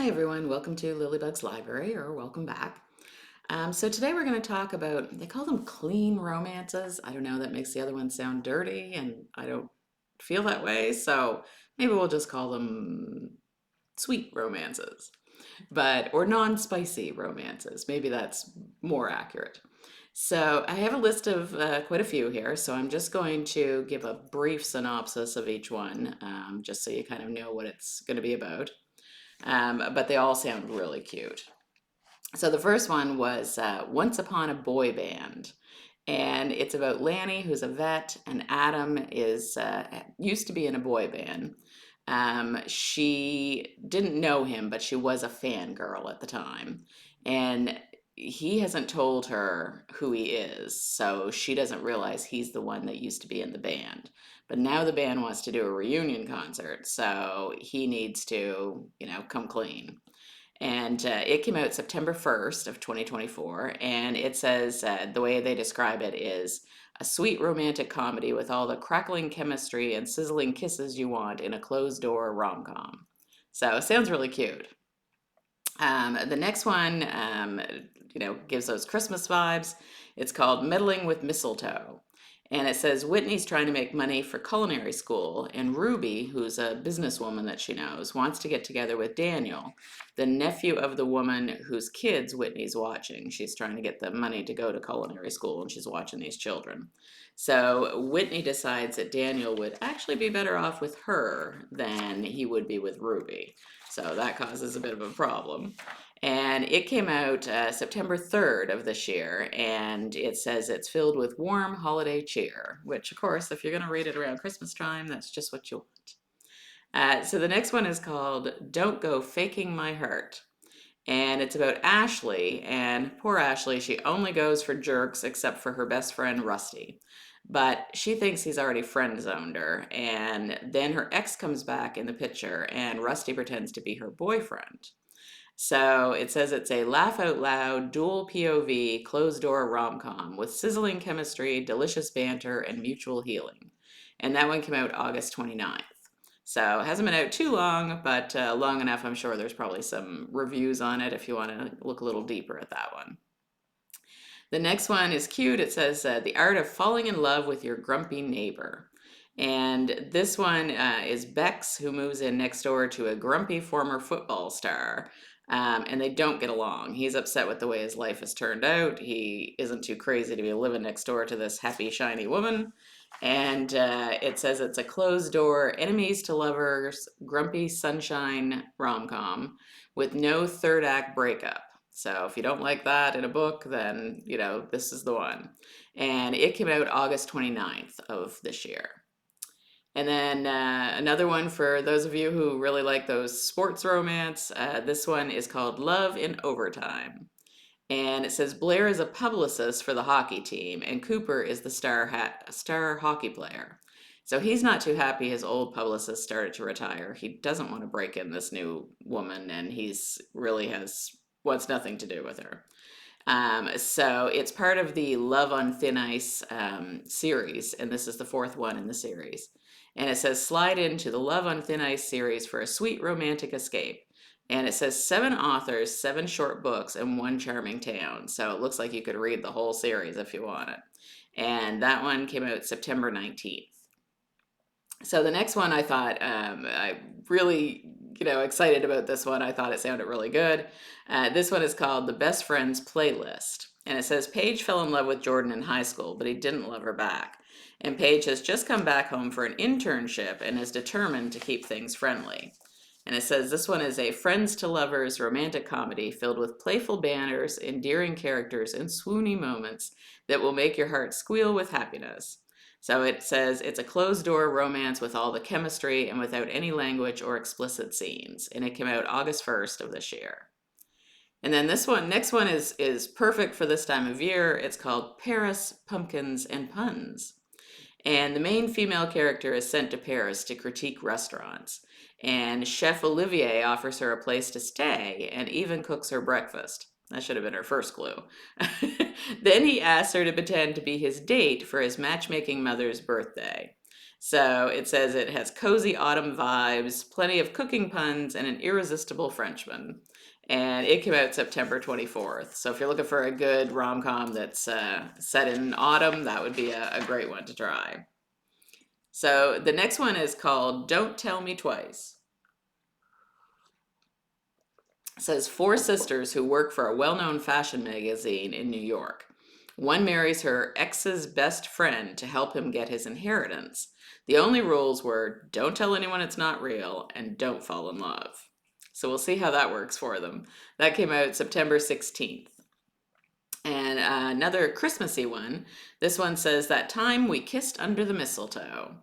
everyone, welcome to Lilybug's Library, or welcome back. So today we're going to talk about, they call them clean romances. I don't know, that makes the other one sound dirty, and I don't feel that way, so maybe we'll just call them sweet romances, or non-spicy romances. Maybe that's more accurate. So I have a list of quite a few here, so I'm just going to give a brief synopsis of each one, just so you kind of know what it's going to be about. But they all sound really cute. So the first one was Once Upon a Boy Band. And it's about Lanny, who's a vet, and Adam is used to be in a boy band. She didn't know him, but she was a fangirl at the time. And he hasn't told her who he is, so she doesn't realize he's the one that used to be in the band. But now the band wants to do a reunion concert, so he needs to, come clean. And it came out September 1st of 2024, and it says the way they describe it is a sweet romantic comedy with all the crackling chemistry and sizzling kisses you want in a closed-door rom-com. So it sounds really cute. The next one, gives those Christmas vibes. It's called Meddling with Mistletoe. And it says Whitney's trying to make money for culinary school, and Ruby, who's a businesswoman that she knows, wants to get together with Daniel, the nephew of the woman whose kids Whitney's watching. She's trying to get the money to go to culinary school, and she's watching these children. So Whitney decides that Daniel would actually be better off with her than he would be with Ruby. So that causes a bit of a problem. And it came out September 3rd of this year, and it says it's filled with warm holiday cheer, which, of course, if you're going to read it around Christmas time, that's just what you want. So the next one is called Don't Go Faking My Heart. And it's about Ashley, and poor Ashley, she only goes for jerks except for her best friend Rusty. But she thinks he's already friend zoned her, and then her ex comes back in the picture, and Rusty pretends to be her boyfriend. So it says it's a laugh out loud, dual POV, closed door rom com with sizzling chemistry, delicious banter, and mutual healing. And that one came out August 29th. So it hasn't been out too long, but long enough, I'm sure there's probably some reviews on it if you want to look a little deeper at that one. The next one is cute. It says The Art of Falling in Love with Your Grumpy Neighbor. And this one is Bex, who moves in next door to a grumpy former football star. And they don't get along. He's upset with the way his life has turned out. He isn't too crazy to be living next door to this happy, shiny woman. And it says it's a closed door, enemies to lovers, grumpy sunshine rom com with no third act breakup. So if you don't like that in a book, then, this is the one. And it came out August 29th of this year. And then another one for those of you who really like those sports romance. This one is called Love in Overtime. And it says Blair is a publicist for the hockey team, and Cooper is the star hockey player. So he's not too happy his old publicist started to retire. He doesn't want to break in this new woman, and he's really wants nothing to do with her. So it's part of the Love on Thin Ice series, and this is the fourth one in the series. And it says slide into the Love on Thin Ice series for a sweet romantic escape. And it says 7 authors, 7 short books, and 1 charming town. So it looks like you could read the whole series if you want it. And that one came out September 19th. So the next one I thought, I really, excited about this one. I thought it sounded really good. This one is called The Best Friends Playlist. And it says Paige fell in love with Jordan in high school, but he didn't love her back. And Paige has just come back home for an internship and is determined to keep things friendly. And it says this one is a friends to lovers romantic comedy filled with playful banners, endearing characters, and swoony moments that will make your heart squeal with happiness. So it says it's a closed door romance with all the chemistry and without any language or explicit scenes. And it came out August 1st of this year. And then next one is perfect for this time of year. It's called Paris, Pumpkins, and Puns. And the main female character is sent to Paris to critique restaurants. And Chef Olivier offers her a place to stay and even cooks her breakfast. That should have been her first clue. Then he asks her to pretend to be his date for his matchmaking mother's birthday. So it says it has cozy autumn vibes, plenty of cooking puns, and an irresistible Frenchman. And it came out September 24th. So if you're looking for a good rom-com that's set in autumn, that would be a great one to try. So the next one is called Don't Tell Me Twice. It says four sisters who work for a well-known fashion magazine in New York. One marries her ex's best friend to help him get his inheritance. The only rules were don't tell anyone it's not real and don't fall in love. So we'll see how that works for them. That came out September 16th. And another Christmassy one. This one says that time we kissed under the mistletoe.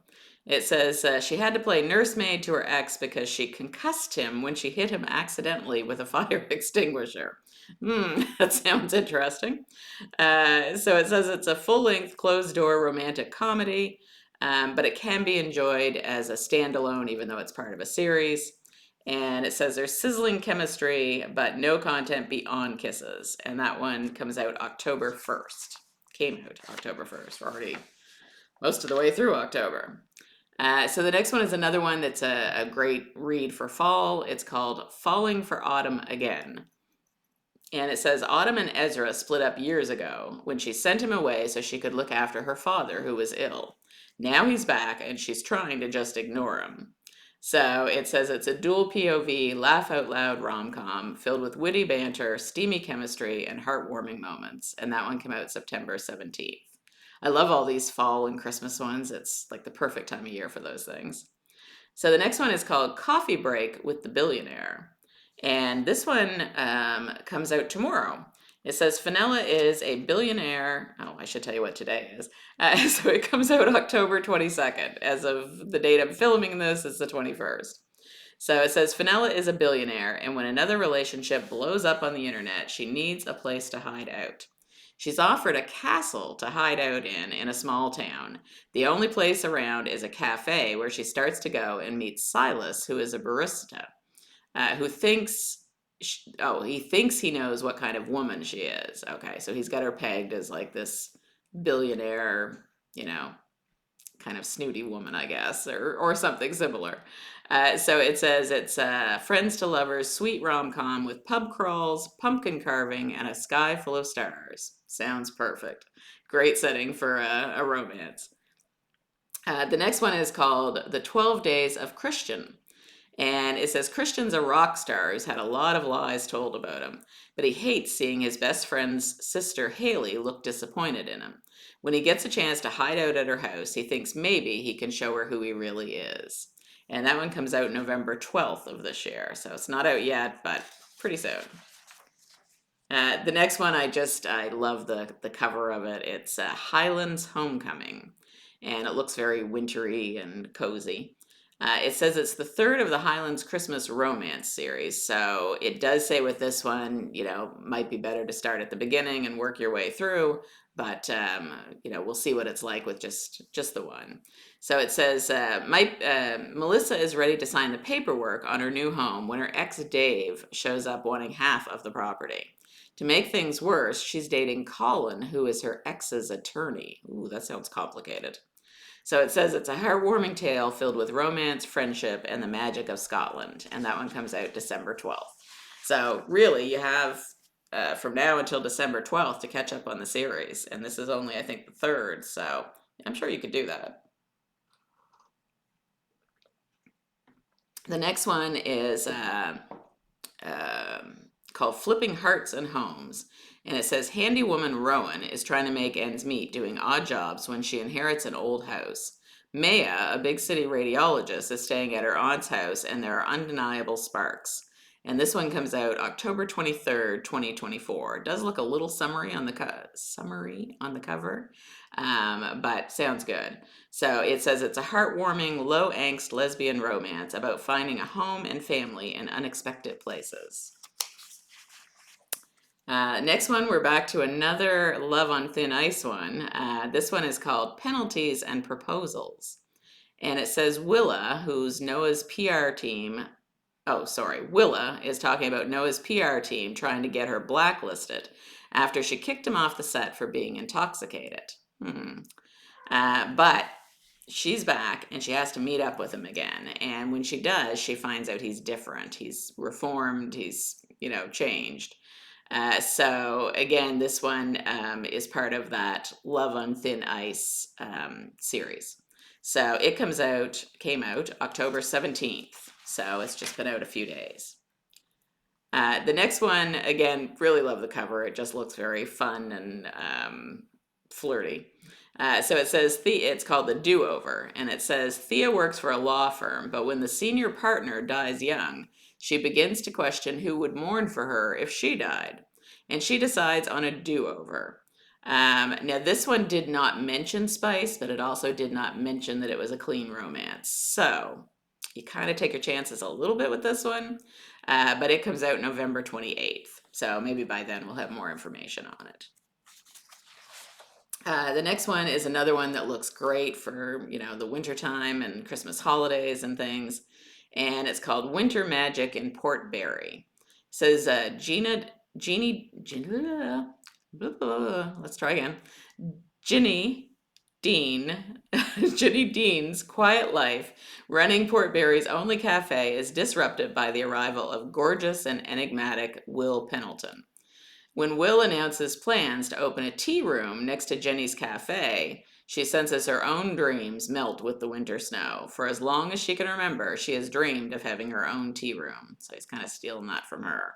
It says she had to play nursemaid to her ex because she concussed him when she hit him accidentally with a fire extinguisher. That sounds interesting. So it says it's a full-length, closed-door romantic comedy, but it can be enjoyed as a standalone, even though it's part of a series. And it says there's sizzling chemistry, but no content beyond kisses. And that one comes out October 1st. Came out October 1st. We're already most of the way through October. So the next one is another one that's a great read for fall. It's called Falling for Autumn Again. And it says Autumn and Ezra split up years ago when she sent him away so she could look after her father who was ill. Now he's back and she's trying to just ignore him. So it says it's a dual POV, laugh out loud rom-com filled with witty banter, steamy chemistry, and heartwarming moments. And that one came out September 17th. I love all these fall and Christmas ones. It's like the perfect time of year for those things. So the next one is called Coffee Break with the Billionaire. And this one comes out tomorrow. It says Fenella is a billionaire. Oh, I should tell you what today is. So it comes out October 22nd. As of the date I'm filming this, it's the 21st. So it says Fenella is a billionaire, and when another relationship blows up on the internet, she needs a place to hide out. She's offered a castle to hide out in a small town. The only place around is a cafe where she starts to go and meets Silas, who is a barista, who thinks he thinks he knows what kind of woman she is. Okay, so he's got her pegged as like this billionaire, kind of snooty woman, I guess, or something similar. So it says it's friends to lovers, sweet rom-com with pub crawls, pumpkin carving, and a sky full of stars. Sounds perfect. Great setting for a romance. The next one is called The 12 Days of Christian. And it says Christian's a rock star who's had a lot of lies told about him, but he hates seeing his best friend's sister Haley look disappointed in him. When he gets a chance to hide out at her house, he thinks maybe he can show her who he really is. And that one comes out November 12th of this year, so it's not out yet, but pretty soon. The next one, I love the cover of it. It's Highlands Homecoming, and it looks very wintry and cozy. It says it's the third of the Highlands Christmas romance series, so it does say with this one, might be better to start at the beginning and work your way through, but we'll see what it's like with just the one. So it says Melissa is ready to sign the paperwork on her new home when her ex Dave shows up wanting half of the property. To make things worse, she's dating Colin, who is her ex's attorney. Ooh, that sounds complicated. So it says it's a heartwarming tale filled with romance, friendship, and the magic of Scotland. And that one comes out December 12th. So really, you have from now until December 12th to catch up on the series. And this is only, I think, the third. So I'm sure you could do that. The next one is called Flipping Hearts and Homes. And it says handy woman Rowan is trying to make ends meet doing odd jobs when she inherits an old house. Maya, a big city radiologist, is staying at her aunt's house and there are undeniable sparks. And this one comes out October 23rd, 2024. It does look a little summery on the cover, but sounds good. So it says it's a heartwarming, low angst lesbian romance about finding a home and family in unexpected places. Next one, we're back to another Love on Thin Ice one. This one is called Penalties and Proposals. And it says Willa, who's Noah's PR team. Willa is talking about Noah's PR team trying to get her blacklisted after she kicked him off the set for being intoxicated. But she's back and she has to meet up with him again. And when she does, she finds out he's different. He's reformed. He's, changed. So again, this one is part of that Love on Thin Ice series. So it came out October 17th. So it's just been out a few days. The next one, again, really love the cover. It just looks very fun and flirty. So it says, it's called The Do-Over, and it says, Thea works for a law firm, but when the senior partner dies young, she begins to question who would mourn for her if she died, and she decides on a do-over. Now, this one did not mention spice, but it also did not mention that it was a clean romance. So you kind of take your chances a little bit with this one, but it comes out November 28th. So maybe by then we'll have more information on it. The next one is another one that looks great for, the wintertime and Christmas holidays and things. And it's called Winter Magic in Port Barre. It says let's try again. Ginny Dean, Ginny Dean's quiet life running Port Barre's only cafe is disrupted by the arrival of gorgeous and enigmatic Will Pendleton. When Will announces plans to open a tea room next to Jenny's cafe, she senses her own dreams melt with the winter snow. For as long as she can remember, she has dreamed of having her own tea room. So he's kind of stealing that from her.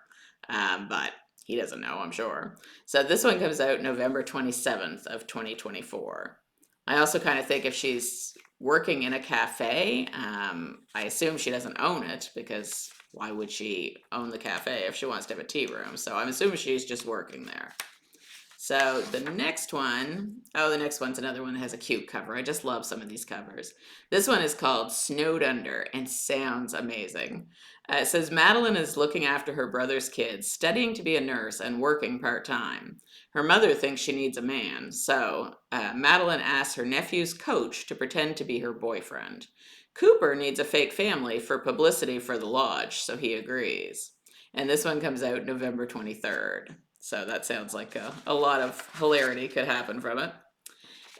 But he doesn't know, I'm sure. So this one comes out November 27th of 2024. I also kind of think if she's working in a cafe, I assume she doesn't own it, because why would she own the cafe if she wants to have a tea room? So I'm assuming she's just working there. So the next one's another one that has a cute cover. I just love some of these covers. This one is called Snowed Under and sounds amazing. It says Madeline is looking after her brother's kids, studying to be a nurse and working part-time. Her mother thinks she needs a man, so Madeline asks her nephew's coach to pretend to be her boyfriend. Cooper needs a fake family for publicity for the lodge, so he agrees. And this one comes out November 23rd. So that sounds like a lot of hilarity could happen from it.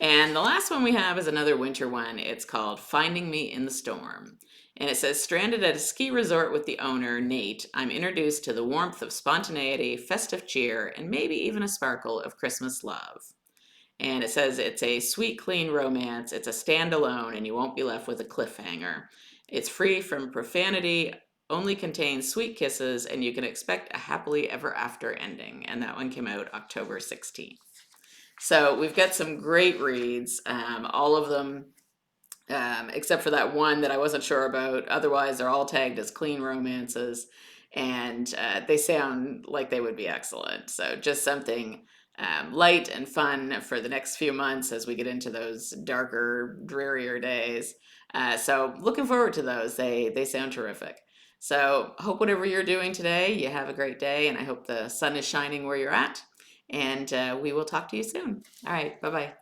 And the last one we have is another winter one. It's called Finding Me in the Storm. And it says, stranded at a ski resort with the owner, Nate, I'm introduced to the warmth of spontaneity, festive cheer, and maybe even a sparkle of Christmas love. And it says it's a sweet, clean romance. It's a standalone, and you won't be left with a cliffhanger. It's free from profanity, only contains sweet kisses, and you can expect a happily ever after ending. And that one came out October 16th. So we've got some great reads, all of them, except for that one that I wasn't sure about. Otherwise, they're all tagged as clean romances, and they sound like they would be excellent. So just something light and fun for the next few months as we get into those darker, drearier days. So looking forward to those. They sound terrific. So hope whatever you're doing today, you have a great day, and I hope the sun is shining where you're at. And we will talk to you soon. All right, bye-bye.